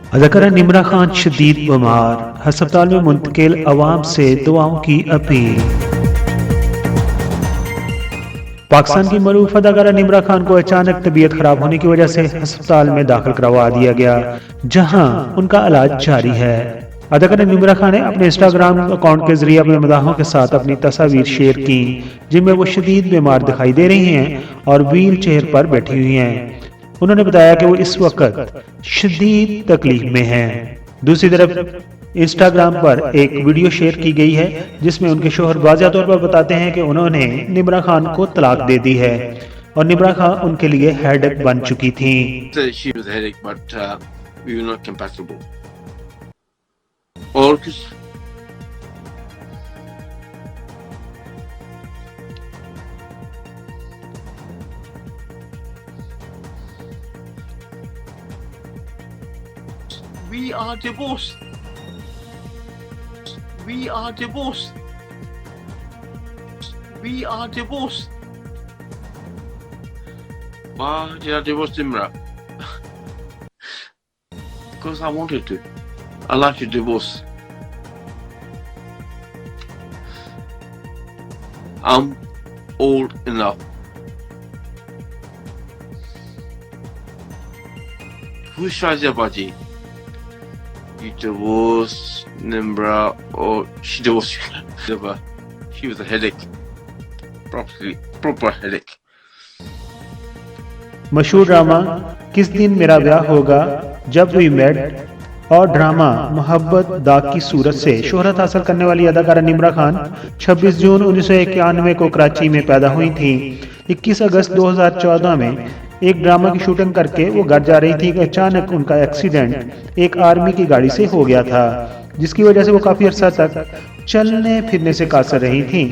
अदाकारा निम्रा खान शदीद बीमार, अस्पताल में मुंतकिल, अवाम से दुआओं की अपील। पाकिस्तान की मरूफ अदाकारा निम्रा खान को अचानक तबीयत खराब होने की वजह से अस्पताल में दाखिल करवा दिया गया, जहां उनका इलाज जारी है। अदाकारा निम्रा खान ने अपने इंस्टाग्राम अकाउंट के जरिए अपने मदाहों के साथ अपनी तस्वीर शेयर की, जिनमें वो शदीद बीमार दिखाई दे रही हैं और व्हील चेयर पर बैठी हुई हैं। उन्होंने बताया कि वो इस वक्त शदीद तकलीफ में हैं। दूसरी तरफ इंस्टाग्राम पर एक वीडियो शेयर की गई है जिसमें उनके शोहर वाज़ेह तौर पर बताते हैं कि उन्होंने निम्रा खान को तलाक दे दी है और निम्रा खान उनके लिए हेडेक बन चुकी थी। We are divorced. We are divorced. We are divorced. Why did I divorce Nimra? Because I wanted to. I like to divorce. I'm old enough. Who's Shazia Baji? You divorced Nimra or she divorced you? She was a headache. Proper headache. मशहूर drama किस दिन मेरा ब्याह होगा, जब we met और drama मोहब्बत दाग की सूरत से शोहरत हासिल करने वाली अदाकारा निम्रा खान 26 जून 1991 को कराची में पैदा हुई थी। 21 अगस्त 2014 में एक ड्रामा की शूटिंग करके वो घर जा रही थी कि अचानक उनका एक्सीडेंट एक आर्मी की गाड़ी से हो गया था, जिसकी वजह से वो काफी अरसा तक चलने फिरने से कासर रही थी।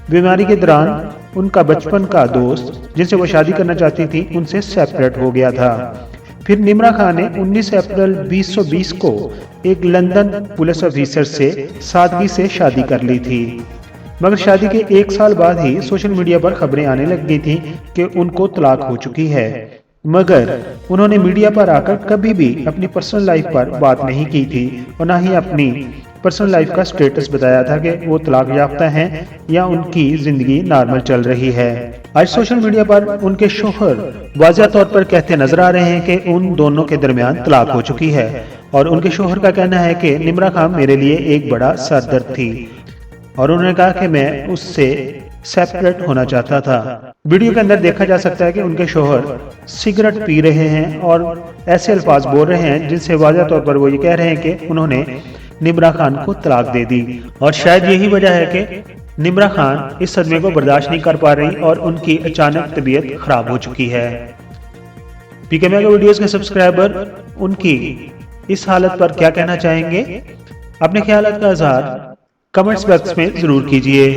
बीमारी के दौरान उनका बचपन का दोस्त जिनसे वो शादी करना चाहती थी उनसे सेपरेट हो गया था। फिर निम्रा खान ने 19 अप्रैल 2020 को एक लंदन पुलिस ऑफिसर से सादगी से शादी कर ली थी, मगर शादी के 1 साल बाद ही सोशल मीडिया पर खबरें आने लग गई थी कि उनको तलाक हो चुकी है। मगर उन्होंने मीडिया पर आकर कभी भी अपनी पर्सनल लाइफ पर बात नहीं की थी और ना ही अपनी पर्सनल लाइफ का स्टेटस बताया था कि वो तलाक याफ्ता हैं या उनकी जिंदगी नॉर्मल चल रही है। आज सोशल मीडिया पर उनके शोहर वाज़ेह तौर पर कहते नजर आ रहे हैं कि उन दोनों के दरमियान तलाक हो चुकी है और उनके शोहर का कहना है कि निम्रा खान मेरे लिए एक बड़ा सरदर्द थी और उन्होंने कहा कि मैं उससे सेपरेट होना चाहता था। वीडियो के अंदर देखा जा सकता है कि उनके शोहर सिगरेट पी रहे हैं और ऐसे अल्फाज बोल रहे हैं जिनसे वाज़ेह तौर पर वो ये कह रहे हैं कि उन्होंने निम्रा खान को तलाक दे दी और शायद यही वजह है कि निम्रा खान इस सदमे को बर्दाश्त नहीं कर पा रही और उनकी अचानक तबीयत खराब हो चुकी है। पीके मेगा वीडियोस के सब्सक्राइबर उनकी इस हालत पर क्या कहना चाहेंगे? अपने ख्यालात का इज़हार कमेंट्स बॉक्स में जरूर कीजिए।